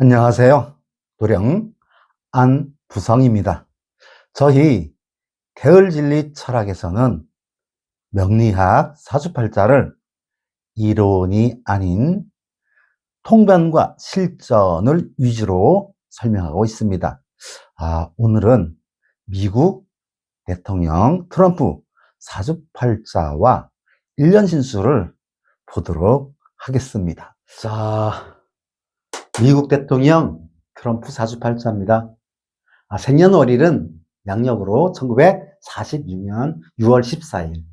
안녕하세요. 도령 안부성입니다. 저희 게을진리 철학에서는 명리학 사주팔자를 이론이 아닌 통변과 실전을 위주로 설명하고 있습니다. 오늘은 미국 대통령 트럼프 사주팔자와 1년 신수를 보도록 하겠습니다. 미국 대통령 트럼프 사주팔자입니다. 생년월일은 양력으로 1946년 6월 14일,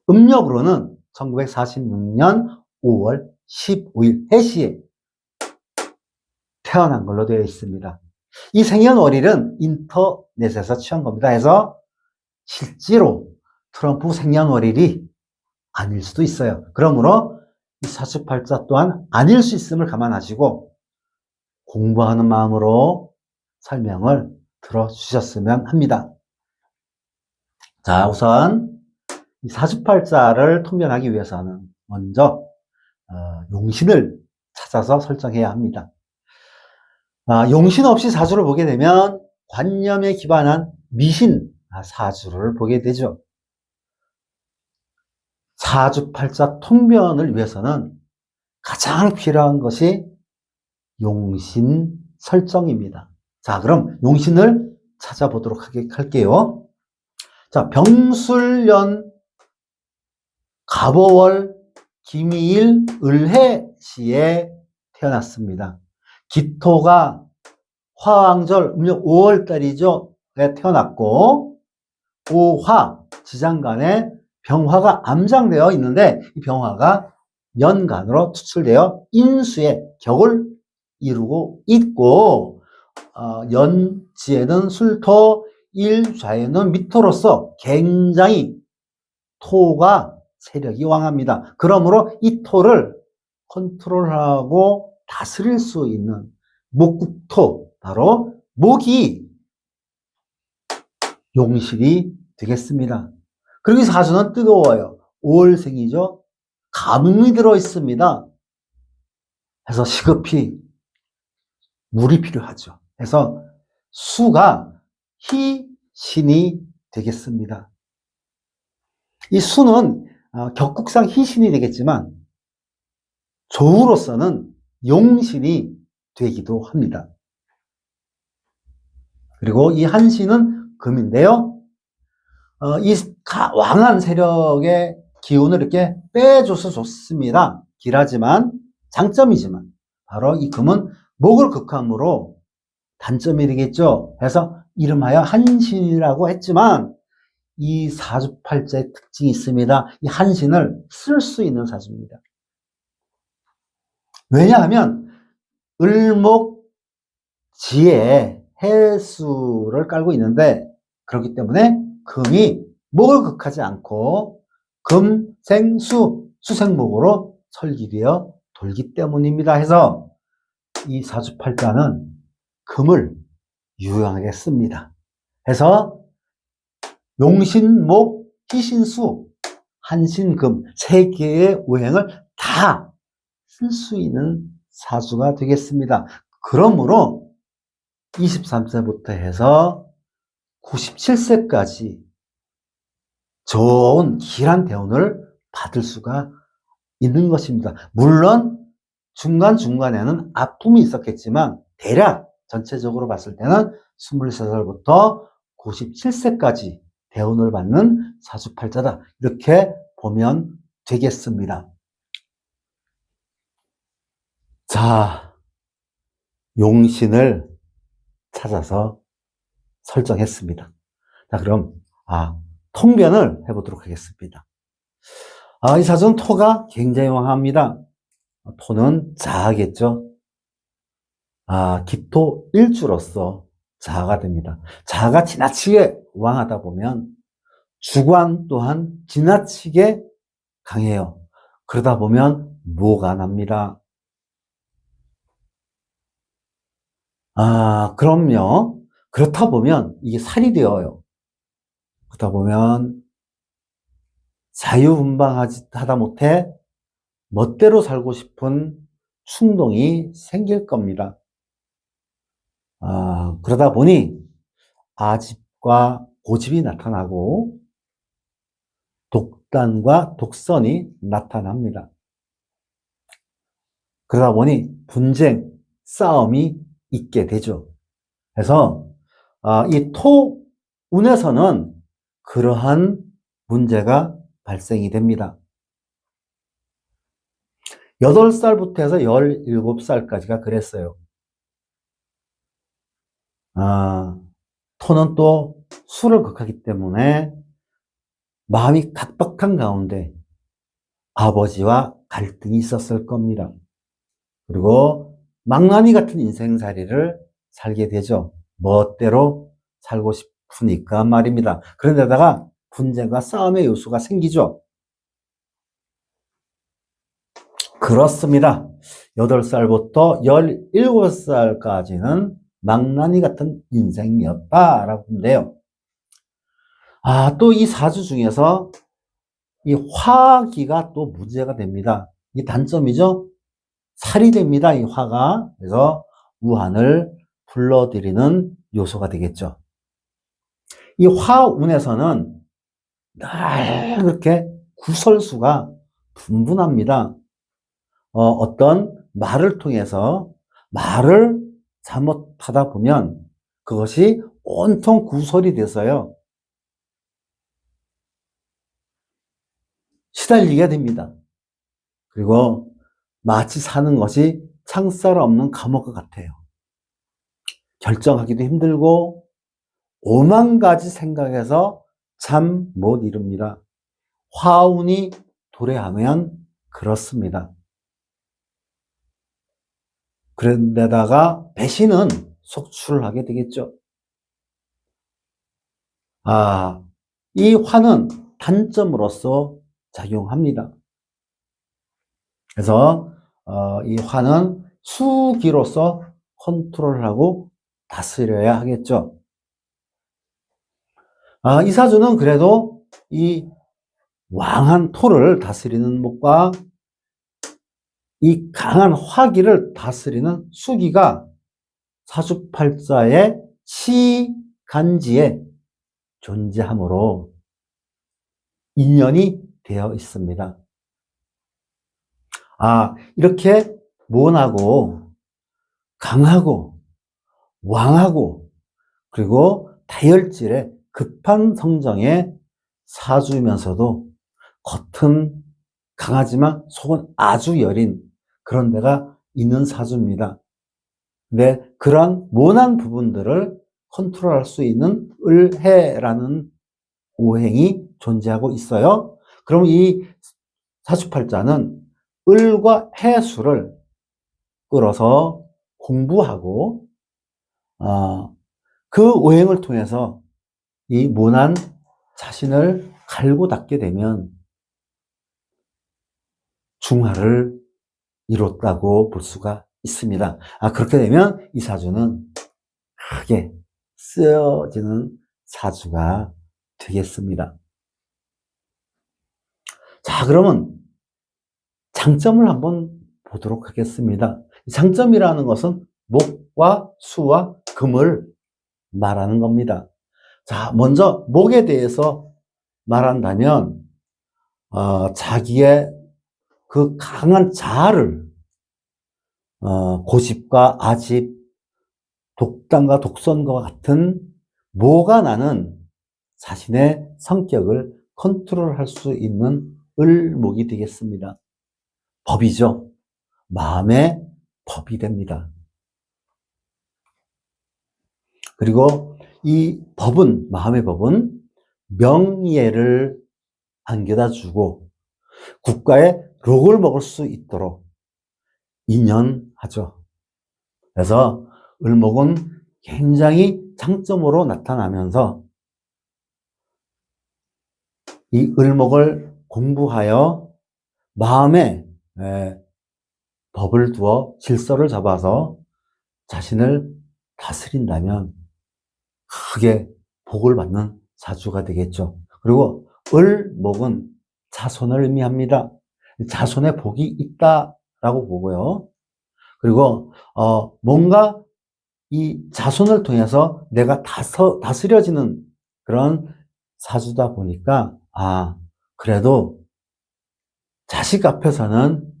음력으로는 1946년 5월 15일 해시에 태어난 걸로 되어 있습니다. 이 생년월일은 인터넷에서 취한 겁니다. 해서 실제로 트럼프 생년월일이 아닐 수도 있어요. 그러므로 이 사주팔자 또한 아닐 수 있음을 감안하시고 공부하는 마음으로 설명을 들어주셨으면 합니다. 자, 우선 이 사주팔자를 통변하기 위해서는 먼저 용신을 찾아서 설정해야 합니다. 용신 없이 사주를 보게 되면 관념에 기반한 미신 사주를 보게 되죠. 사주팔자 통변을 위해서는 가장 필요한 것이 용신 설정입니다. 자, 그럼 용신을 찾아보도록 할게요. 자, 병술년 갑오월 김이일 을해시에 태어났습니다. 기토가 화왕절 음력 5월달이죠. 태어났고 오화 지장간에 병화가 암장되어 있는데 이 병화가 연간으로 추출되어 인수의 격을 이루고 있고 연지에는 술토, 일좌에는 미토로서 굉장히 토가 세력이 왕합니다. 그러므로 이 토를 컨트롤하고 다스릴 수 있는 목국토, 바로 목이 용신이 되겠습니다. 그리고 이 사주는 뜨거워요. 5월생이죠. 가뭄이 들어 있습니다. 그래서 시급히 물이 필요하죠. 그래서 수가 희신이 되겠습니다. 이 수는 격국상 희신이 되겠지만 조우로서는 용신이 되기도 합니다. 그리고 이 한신은 금인데요. 이 왕한 세력의 기운을 이렇게 빼줘서 좋습니다. 길하지만 장점이지만 바로 이 금은 목을 극함으로 단점이 되겠죠. 그래서 이름하여 한신이라고 했지만 이 사주팔자의 특징이 있습니다. 이 한신을 쓸 수 있는 사주입니다. 왜냐하면 을목지에 해수를 깔고 있는데 그렇기 때문에 금이 목을 극하지 않고 금생수 수생목으로 설기되어 돌기 때문입니다. 해서 이 사주팔자는 금을 유용하게 씁니다. 해서 용신목, 희신수, 한신금 세 개의 오행을 다 쓸 수 있는 사주가 되겠습니다. 그러므로 23세부터 해서 97세까지 좋은 길한 대운을 받을 수가 있는 것입니다. 물론 중간중간에는 아픔이 있었겠지만 대략 전체적으로 봤을 때는 23살부터 97세까지 대운을 받는 사주팔자다. 이렇게 보면 되겠습니다. 자, 용신을 찾아서 설정했습니다. 자, 그럼 통변을 해보도록 하겠습니다. 이 사주는 토가 굉장히 왕합니다. 토는 자하겠죠. 기토 일주로서 자하가 됩니다. 자하가 지나치게 왕하다 보면 주관 또한 지나치게 강해요. 그러다 보면 모가 납니다. 그럼요. 그렇다 보면 이게 살이 되어요. 그러다 보면 자유분방하다 못해 멋대로 살고 싶은 충동이 생길 겁니다. 그러다 보니 아집과 고집이 나타나고 독단과 독선이 나타납니다. 그러다 보니 분쟁, 싸움이 있게 되죠. 그래서 이 토운에서는 그러한 문제가 발생이 됩니다. 8살부터 해서 17살까지가 그랬어요. 토는 또 술을 극하기 때문에 마음이 각박한 가운데 아버지와 갈등이 있었을 겁니다. 그리고 망나니 같은 인생살이를 살게 되죠. 멋대로 살고 싶으니까 말입니다. 그런데다가 분쟁과 싸움의 요소가 생기죠. 그렇습니다. 8살부터 17살까지는 망나니 같은 인생이었다라고 하는데요. 또 이 사주 중에서 이 화기가 또 문제가 됩니다. 이 단점이죠. 살이 됩니다. 이 화가. 그래서 우한을 불러들이는 요소가 되겠죠. 이 화운에서는 늘 그렇게 구설수가 분분합니다. 어떤 말을 통해서 말을 잘못하다 보면 그것이 온통 구설이 돼서요. 시달리게 됩니다. 그리고 마치 사는 것이 창살 없는 감옥과 같아요. 결정하기도 힘들고 오만 가지 생각해서 잠 못 이룹니다. 화운이 도래하면 그렇습니다. 그런데다가 배신은 속출을 하게 되겠죠. 이 화는 단점으로서 작용합니다. 그래서 이 화는 수기로서 컨트롤하고 다스려야 하겠죠. 이 사주는 그래도 이 왕한 토를 다스리는 목과 이 강한 화기를 다스리는 수기가 사주팔자의 시간지에 존재하므로 인연이 되어 있습니다. 이렇게 모나고 강하고 왕하고 그리고 다혈질의 급한 성정의 사주이면서도 겉은 강하지만 속은 아주 여린 그런 데가 있는 사주입니다. 근데 그런 모난 부분들을 컨트롤할 수 있는 을해라는 오행이 존재하고 있어요. 그럼 이 사주팔자는 을과 해수를 끌어서 공부하고 그 오행을 통해서 이 모난 자신을 갈고 닦게 되면 중화를 이뤘다고 볼 수가 있습니다. 그렇게 되면 이 사주는 크게 쓰여지는 사주가 되겠습니다. 자, 그러면 장점을 한번 보도록 하겠습니다. 장점이라는 것은 목과 수와 금을 말하는 겁니다. 자, 먼저 목에 대해서 말한다면 자기의 그 강한 자아를 고집과 아집, 독단과 독선과 같은 모가 나는 자신의 성격을 컨트롤할 수 있는 을목이 되겠습니다. 법이죠. 마음의 법이 됩니다. 그리고 이 법은, 마음의 법은 명예를 안겨다 주고 국가의 록을 먹을 수 있도록 인연하죠. 그래서 을목은 굉장히 장점으로 나타나면서 이 을목을 공부하여 마음에 법을 두어 질서를 잡아서 자신을 다스린다면 크게 복을 받는 사주가 되겠죠. 그리고 을목은 자손을 의미합니다. 자손의 복이 있다라고 보고요. 그리고 뭔가 이 자손을 통해서 내가 다스려지는 그런 사주다 보니까 그래도 자식 앞에서는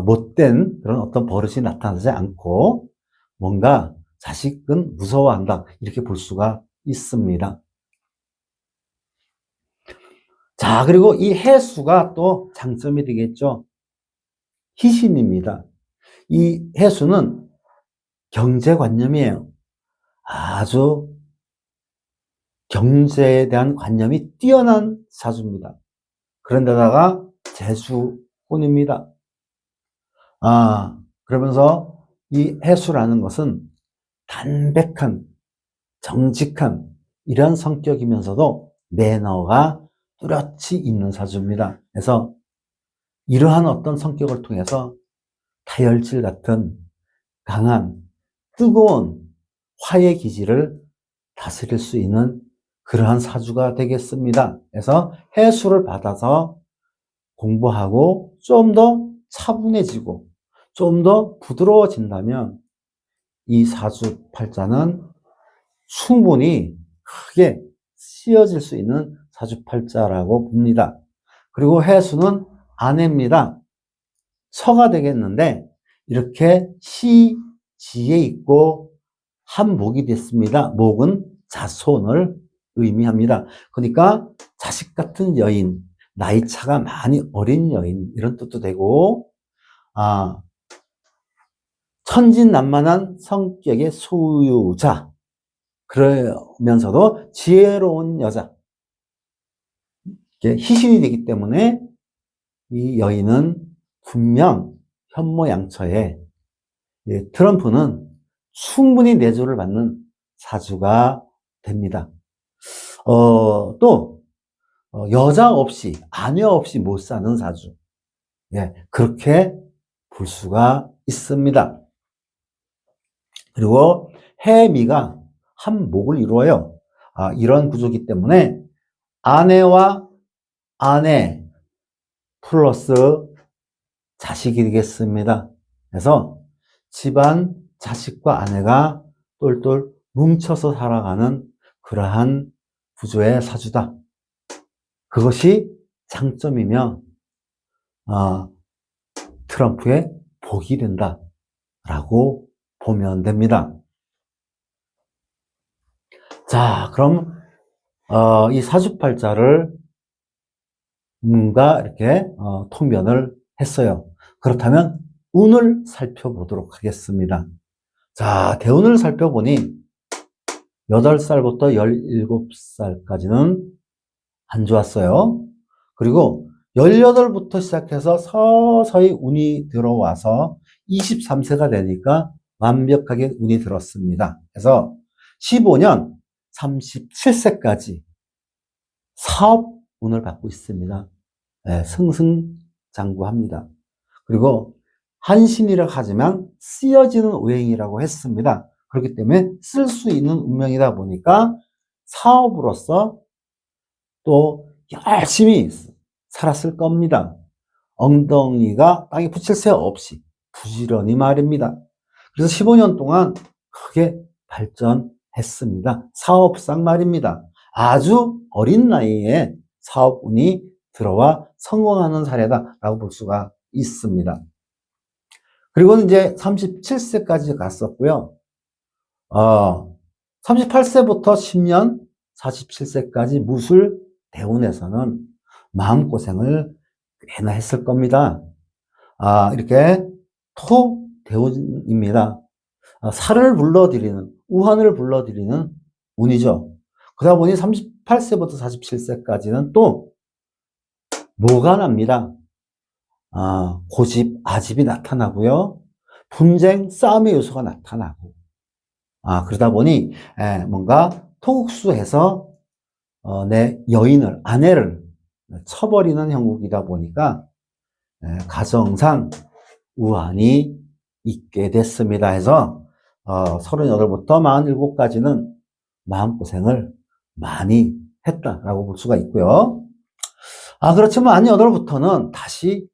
못된 그런 어떤 버릇이 나타나지 않고 뭔가 자식은 무서워한다 이렇게 볼 수가 있습니다. 자, 그리고 이 해수가 또 장점이 되겠죠. 희신입니다. 이 해수는 경제관념이에요. 아주 경제에 대한 관념이 뛰어난 사주입니다. 그런데다가 재수혼입니다. 그러면서 이 해수라는 것은 담백한, 정직한 이런 성격이면서도 매너가 뚜렷이 있는 사주입니다. 그래서 이러한 어떤 성격을 통해서 다혈질 같은 강한, 뜨거운 화의 기질을 다스릴 수 있는 그러한 사주가 되겠습니다. 그래서 해수를 받아서 공부하고 좀 더 차분해지고 좀 더 부드러워진다면 이 사주팔자는 충분히 크게 쓰여질 수 있는 사주팔자라고 봅니다. 그리고 해수는 아내입니다. 처가 되겠는데 이렇게 시지에 있고 한 목이 됐습니다. 목은 자손을 의미합니다. 그러니까 자식 같은 여인, 나이 차가 많이 어린 여인 이런 뜻도 되고 천진난만한 성격의 소유자 그러면서도 지혜로운 여자 희신이 되기 때문에 이 여인은 분명 현모양처에 트럼프는 충분히 내조를 받는 사주가 됩니다. 또 여자 없이 아내 없이 못 사는 사주 그렇게 볼 수가 있습니다. 그리고 해미가 한 목을 이루어요. 이런 구조이기 때문에 아내와 아내 플러스 자식이 되겠습니다. 그래서 집안 자식과 아내가 똘똘 뭉쳐서 살아가는 그러한 구조의 사주다. 그것이 장점이며 트럼프의 복이 된다라고 보면 됩니다. 자, 그럼 이 사주팔자를 뭔가 이렇게 통변을 했어요. 그렇다면 운을 살펴보도록 하겠습니다. 자, 대운을 살펴보니 8살부터 17살까지는 안 좋았어요. 그리고 18부터 시작해서 서서히 운이 들어와서 23세가 되니까 완벽하게 운이 들었습니다. 그래서 15년 37세까지 사업 운을 받고 있습니다. 승승장구합니다. 그리고 한신이라고 하지만 쓰여지는 오행이라고 했습니다. 그렇기 때문에 쓸 수 있는 운명이다 보니까 사업으로서 또 열심히 살았을 겁니다. 엉덩이가 땅에 붙일 새 없이 부지런히 말입니다. 그래서 15년 동안 크게 발전했습니다. 사업상 말입니다. 아주 어린 나이에 사업운이 들어와 성공하는 사례다라고 볼 수가 있습니다. 그리고 이제 37세까지 갔었고요. 38세부터 10년 47세까지 무술 대운에서는 마음고생을 꽤나 했을 겁니다. 이렇게 토 대운입니다. 살을 불러들이는, 우환을 불러들이는 운이죠. 그러다 보니 38세부터 47세까지는 또 뭐가 납니다. 고집, 아집이 나타나고요. 분쟁, 싸움의 요소가 나타나고. 그러다 보니 뭔가 토국수해서 내 여인을, 아내를 쳐버리는 형국이다 보니까 가정상 우환이 있게 됐습니다. 해서 38부터 47까지는 마음고생을 많이 했다라고 볼 수가 있고요. 그렇지만 48부터는 다시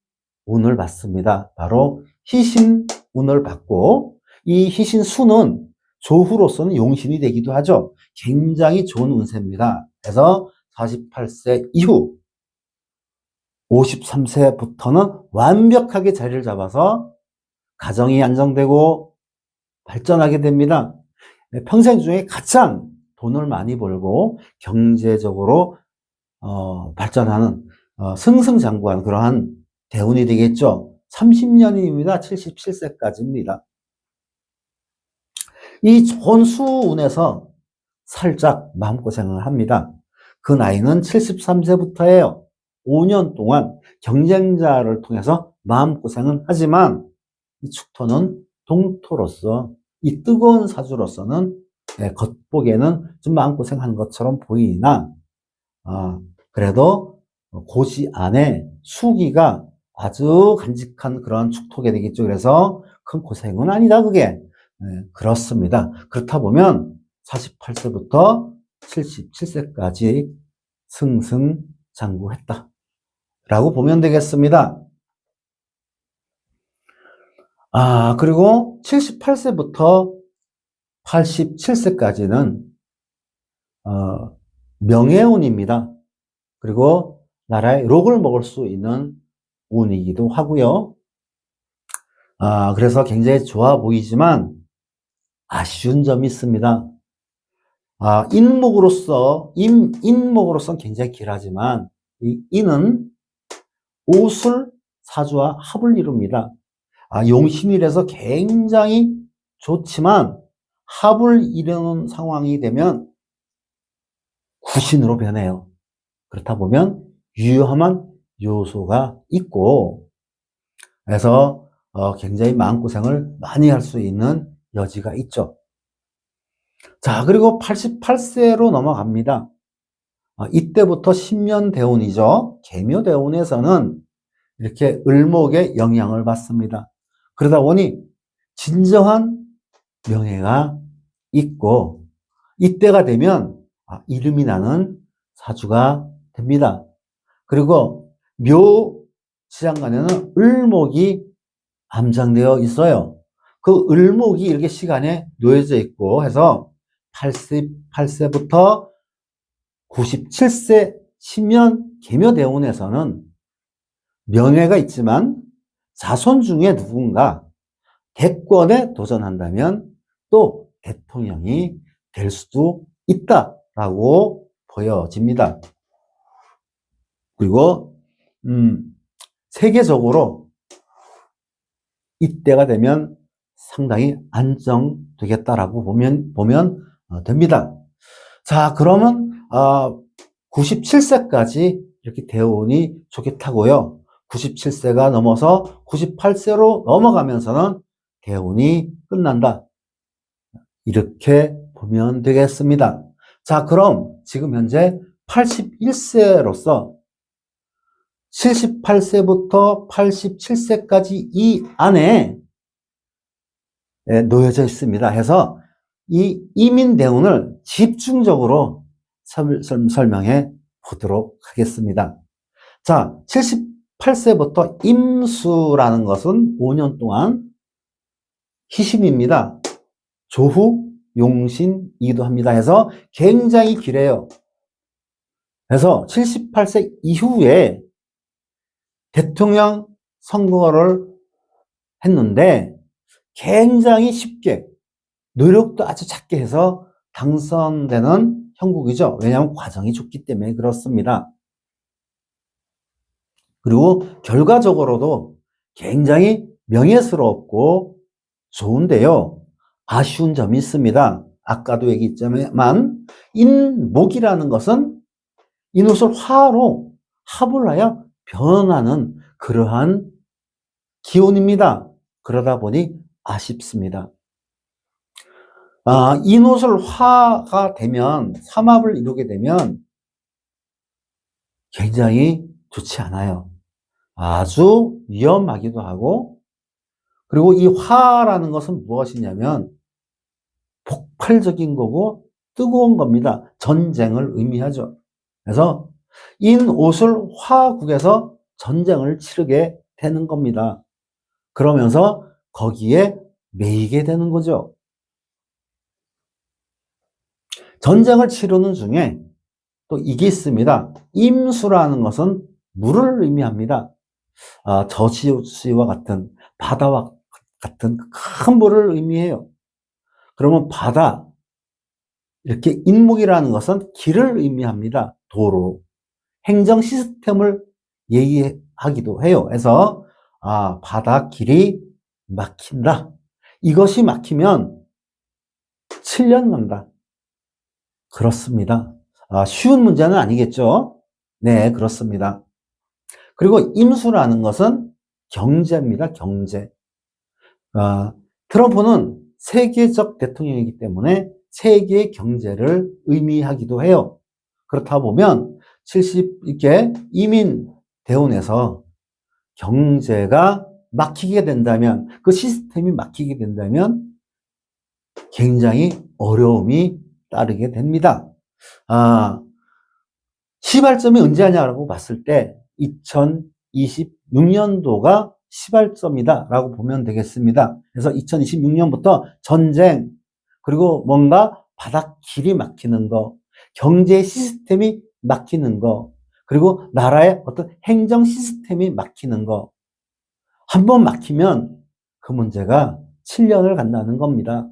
운을 받습니다. 바로 희신 운을 받고 이 희신 수는 조후로서는 용신이 되기도 하죠. 굉장히 좋은 운세입니다. 그래서 48세 이후 53세부터는 완벽하게 자리를 잡아서 가정이 안정되고 발전하게 됩니다. 평생 중에 가장 돈을 많이 벌고 경제적으로 발전하는 승승장구한 그러한 대운이 되겠죠. 30년입니다. 77세까지입니다. 이 좋은 수운에서 살짝 마음고생을 합니다. 그 나이는 73세부터예요. 5년 동안 경쟁자를 통해서 마음고생은 하지만 이 축토는 동토로서 이 뜨거운 사주로서는 겉보기에는 좀 마음고생하는 것처럼 보이나 그래도 고지 안에 수기가 아주 간직한 그런 축토게 되겠죠. 그래서 큰 고생은 아니다 그게. 그렇습니다. 그렇다 보면 48세부터 77세까지 승승장구했다 라고 보면 되겠습니다. 그리고 78세부터 87세까지는 명예운입니다. 그리고 나라의 록을 먹을 수 있는 운이기도 하고요. 그래서 굉장히 좋아 보이지만 아쉬운 점이 있습니다. 인목으로서는 굉장히 길하지만 이 인은 오술 사주와 합을 이룹니다. 용신이라서 굉장히 좋지만 합을 이루는 상황이 되면 구신으로 변해요. 그렇다 보면 위험한 요소가 있고 그래서 굉장히 마음고생을 많이 할 수 있는 여지가 있죠. 자, 그리고 88세로 넘어갑니다. 이때부터 신면대운이죠. 계묘대운에서는 이렇게 을목의 영향을 받습니다. 그러다 보니 진정한 명예가 있고 이때가 되면 이름이 나는 사주가 됩니다. 그리고 묘지장간에는 을목이 암장되어 있어요. 그 을목이 이렇게 시간에 놓여져 있고 해서 88세부터 97세 신면 계묘대운에서는 명예가 있지만 자손 중에 누군가 대권에 도전한다면 또 대통령이 될 수도 있다라고 보여집니다. 그리고 세계적으로 이때가 되면 상당히 안정되겠다라고 보면 됩니다. 자, 그러면 97세까지 이렇게 대운이 좋겠다고요. 97세가 넘어서 98세로 넘어가면서는 대운이 끝난다. 이렇게 보면 되겠습니다. 자, 그럼 지금 현재 81세로서 78세부터 87세까지 이 안에 놓여져 있습니다. 해서 이 이민대운을 집중적으로 설명해 보도록 하겠습니다. 자, 78세부터 임수라는 것은 5년 동안 희신입니다. 조후 용신이기도 합니다. 해서 굉장히 길어요. 그래서 78세 이후에 대통령 선거를 했는데 굉장히 쉽게 노력도 아주 작게 해서 당선되는 형국이죠. 왜냐하면 과정이 좋기 때문에 그렇습니다. 그리고 결과적으로도 굉장히 명예스럽고 좋은데요. 아쉬운 점이 있습니다. 아까도 얘기했지만 인목이라는 것은 인옷을 화로 합을 하여 변하는 그러한 기운입니다. 그러다 보니 아쉽습니다. 인옷을 화가 되면 삼합을 이루게 되면 굉장히 좋지 않아요. 아주 위험하기도 하고 그리고 이 화라는 것은 무엇이냐면 폭발적인 거고 뜨거운 겁니다. 전쟁을 의미하죠. 그래서 인옷을 화국에서 전쟁을 치르게 되는 겁니다. 그러면서 거기에 매이게 되는 거죠. 전쟁을 치르는 중에 또 이게 있습니다. 임수라는 것은 물을 의미합니다. 저수지와 같은 바다와 같은 큰 물을 의미해요. 그러면 바다, 이렇게 인목이라는 것은 길을 의미합니다. 도로, 행정 시스템을 얘기하기도 해요. 그래서 바다 길이 막힌다. 이것이 막히면 7년 간다. 그렇습니다. 쉬운 문제는 아니겠죠? 네, 그렇습니다. 그리고 임수라는 것은 경제입니다. 경제. 트럼프는 세계적 대통령이기 때문에 세계의 경제를 의미하기도 해요. 그렇다 보면 70개 이민 대운에서 경제가 막히게 된다면, 그 시스템이 막히게 된다면 굉장히 어려움이 따르게 됩니다. 시발점이 언제 하냐라고 봤을 때 2026년도가 시발점이다 라고 보면 되겠습니다. 그래서 2026년부터 전쟁, 그리고 뭔가 바닥 길이 막히는 거, 경제 시스템이 막히는 거, 그리고 나라의 어떤 행정 시스템이 막히는 거, 한번 막히면 그 문제가 7년을 간다는 겁니다.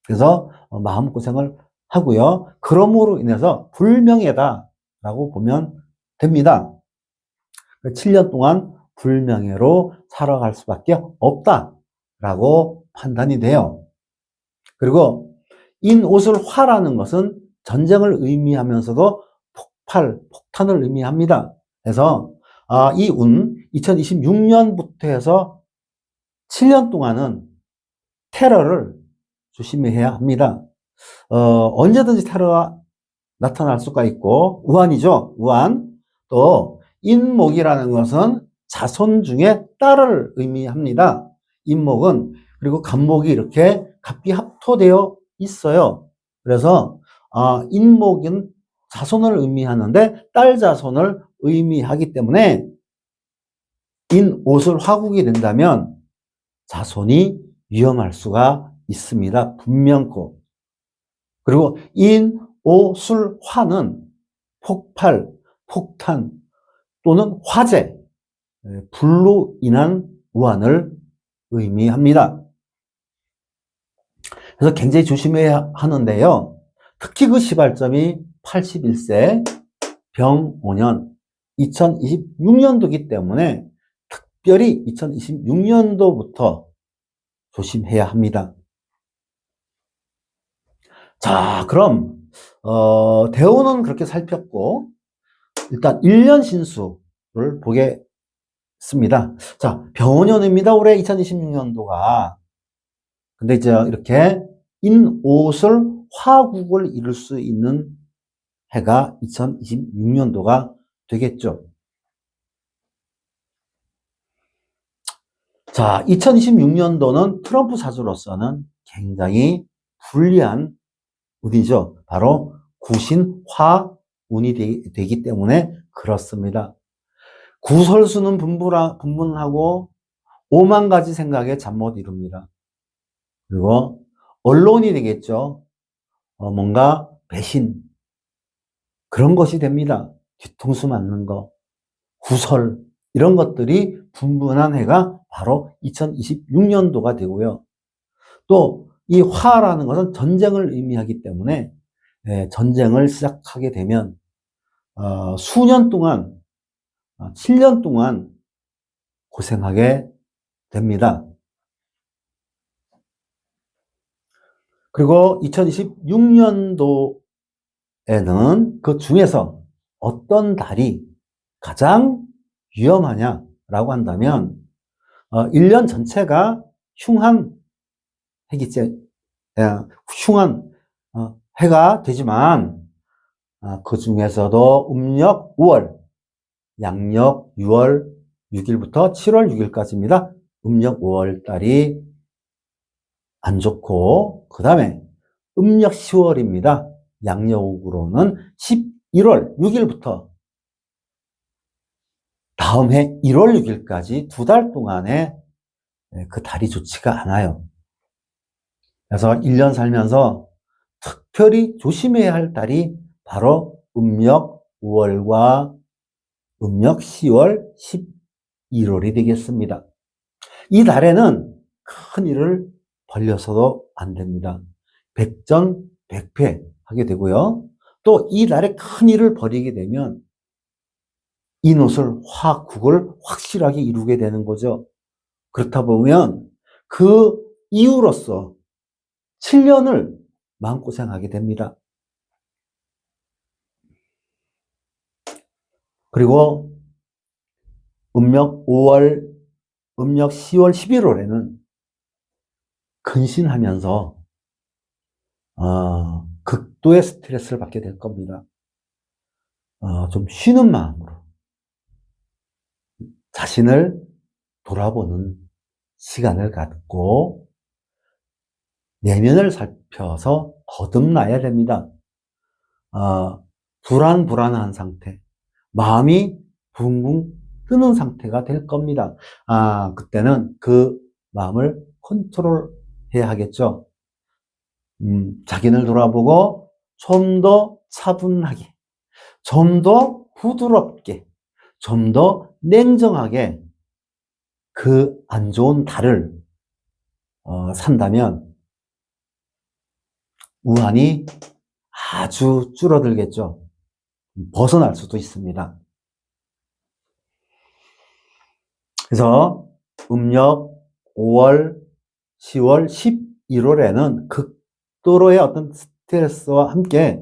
그래서 마음고생을 하고요. 그러므로 인해서 불명예다라고 보면 됩니다. 7년 동안 불명예로 살아갈 수밖에 없다라고 판단이 돼요. 그리고 인옷을 화라는 것은 전쟁을 의미하면서도 폭탄을 의미합니다. 그래서 이 운 2026년부터 해서 7년 동안은 테러를 조심해야 합니다. 언제든지 테러가 나타날 수가 있고, 우환이죠. 우환. 또 인목이라는 것은 자손 중에 딸을 의미합니다. 인목은, 그리고 간목이 이렇게 갑기합토되어 있어요. 그래서 인목은 자손을 의미하는데 딸 자손을 의미하기 때문에 인옷을 화국이 된다면 자손이 위험할 수가 있습니다. 분명코. 그리고 인오술화는 폭발, 폭탄 또는 화재, 불로 인한 우환을 의미합니다. 그래서 굉장히 조심해야 하는데요. 특히 그 시발점이 81세 병5년 2026년도이기 때문에 특별히 2026년도부터 조심해야 합니다. 자, 그럼 대운은 그렇게 살폈고 일단 1년 신수를 보겠습니다. 자, 병원년입니다. 올해 2026년도가. 근데 이제 이렇게 인옷을 화국을 이룰 수 있는 해가 2026년도가 되겠죠. 자, 2026년도는 트럼프 사주로서는 굉장히 불리한 운이죠. 바로 구신화운이 되기 때문에 그렇습니다. 구설수는 분분하고 5만 가지 생각에 잠 못 이룹니다. 그리고 언론이 되겠죠. 뭔가 배신, 그런 것이 됩니다. 뒤통수 맞는 거, 구설, 이런 것들이 분분한 해가 바로 2026년도가 되고요. 또 이 화라는 것은 전쟁을 의미하기 때문에 전쟁을 시작하게 되면 수년 동안, 7년 동안 고생하게 됩니다. 그리고 2026년도에는 그 중에서 어떤 달이 가장 위험하냐라고 한다면 1년 전체가 흉한 흉한 해가 되지만 그 중에서도 음력 5월, 양력 6월 6일부터 7월 6일까지입니다. 음력 5월 달이 안 좋고, 그 다음에 음력 10월입니다. 양력으로는 11월 6일부터 다음 해 1월 6일까지 2달 동안에 그 달이 좋지가 않아요. 그래서 1년 살면서 특별히 조심해야 할 달이 바로 음력 5월과 음력 10월, 11월이 되겠습니다. 이 달에는 큰 일을 벌려서도 안 됩니다. 백전백패 하게 되고요. 또 이 달에 큰 일을 벌이게 되면 인옷을, 화국을 확실하게 이루게 되는 거죠. 그렇다 보면 그 이유로서 7년을 마음고생하게 됩니다. 그리고 음력 5월, 음력 10월, 11월에는 근신하면서 극도의 스트레스를 받게 될 겁니다. 좀 쉬는 마음으로 자신을 돌아보는 시간을 갖고 내면을 살펴서 거듭나야 됩니다. 불안한 상태, 마음이 붕붕 뜨는 상태가 될 겁니다. 그때는 그 마음을 컨트롤해야 하겠죠. 자기를 돌아보고 좀 더 차분하게, 좀 더 부드럽게, 좀 더 냉정하게 그 안 좋은 달을 산다면 우환이 아주 줄어들겠죠. 벗어날 수도 있습니다. 그래서 음력 5월, 10월, 11월에는 극도로의 어떤 스트레스와 함께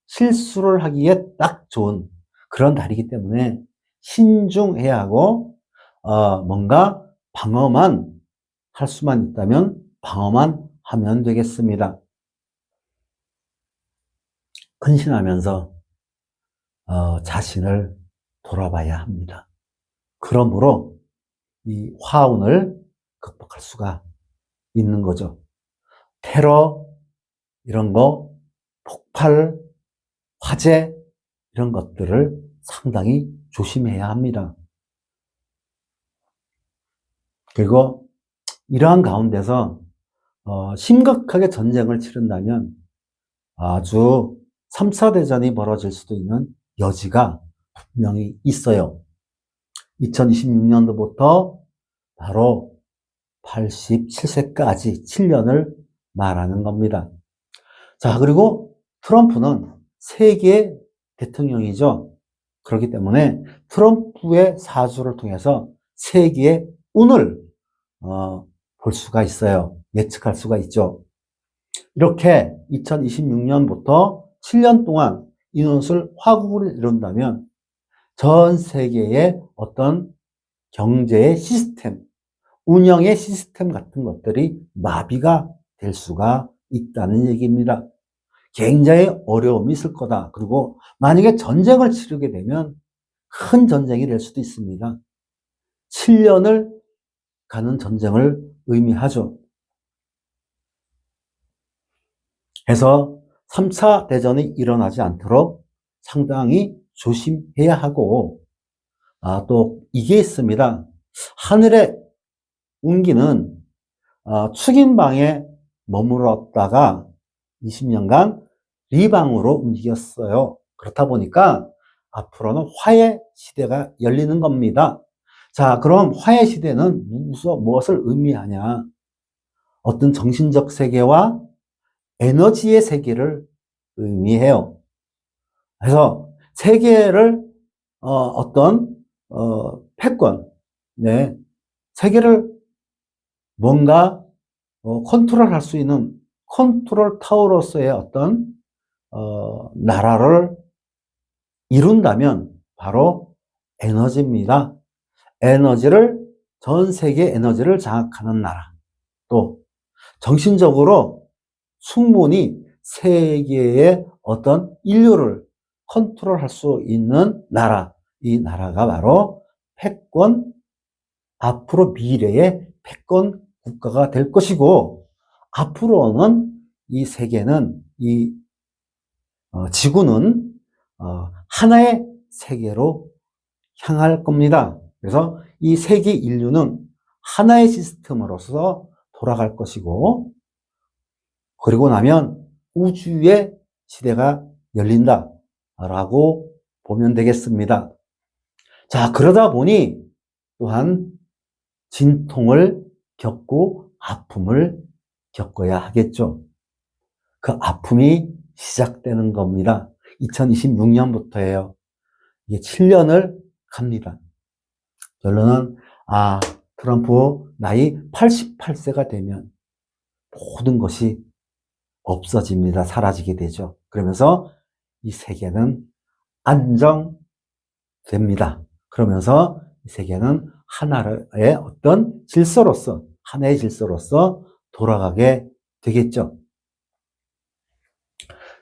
실수를 하기에 딱 좋은 그런 달이기 때문에 신중해야 하고 뭔가 방어만 할 수만 있다면 방어만 하면 되겠습니다. 근신하면서 자신을 돌아봐야 합니다. 그러므로 이 화운을 극복할 수가 있는 거죠. 테러, 이런 거, 폭발, 화재, 이런 것들을 상당히 조심해야 합니다. 그리고 이러한 가운데서 심각하게 전쟁을 치른다면 아주 3차 대전이 벌어질 수도 있는 여지가 분명히 있어요. 2026년도부터 바로 87세까지 7년을 말하는 겁니다. 자, 그리고 트럼프는 세계 대통령이죠. 그렇기 때문에 트럼프의 사주를 통해서 세계의 운을 볼 수가 있어요. 예측할 수가 있죠. 이렇게 2026년부터 7년 동안 인원술 화국을 이룬다면 전 세계의 어떤 경제의 시스템, 운영의 시스템 같은 것들이 마비가 될 수가 있다는 얘기입니다. 굉장히 어려움이 있을 거다. 그리고 만약에 전쟁을 치르게 되면 큰 전쟁이 될 수도 있습니다. 7년을 가는 전쟁을 의미하죠. 해서 3차 대전이 일어나지 않도록 상당히 조심해야 하고, 또 이게 있습니다. 하늘의 운기는 축인방에 머물렀다가 20년간 리방으로 움직였어요. 그렇다 보니까 앞으로는 화해 시대가 열리는 겁니다. 자, 그럼 화해 시대는 무엇을 의미하냐? 어떤 정신적 세계와 에너지의 세계를 의미해요. 그래서 세계를 패권, 네, 세계를 뭔가 컨트롤할 수 있는 컨트롤 타워로서의 어떤 나라를 이룬다면 바로 에너지입니다. 전 세계 에너지를 장악하는 나라, 또 정신적으로 충분히 세계의 어떤 인류를 컨트롤할 수 있는 나라, 이 나라가 바로 패권, 앞으로 미래의 패권 국가가 될 것이고, 앞으로는 이 세계는, 지구는 하나의 세계로 향할 겁니다. 그래서 이 세계 인류는 하나의 시스템으로서 돌아갈 것이고, 그리고 나면 우주의 시대가 열린다라고 보면 되겠습니다. 자, 그러다 보니 또한 진통을 겪고 아픔을 겪어야 하겠죠. 그 아픔이 시작되는 겁니다. 2026년부터예요. 이게 7년을 갑니다. 결론은 트럼프 나이 88세가 되면 모든 것이 없어집니다. 사라지게 되죠. 그러면서 이 세계는 안정됩니다. 그러면서 이 세계는 하나의 어떤 질서로서, 하나의 질서로서 돌아가게 되겠죠.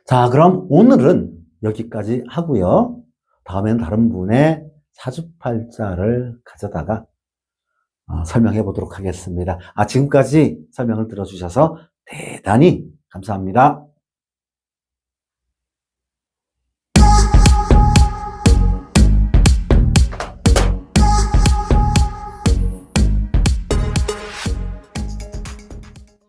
자, 그럼 오늘은 여기까지 하고요. 다음엔 다른 분의 사주팔자를 가져다가 설명해 보도록 하겠습니다. 지금까지 설명을 들어주셔서 대단히 감사합니다.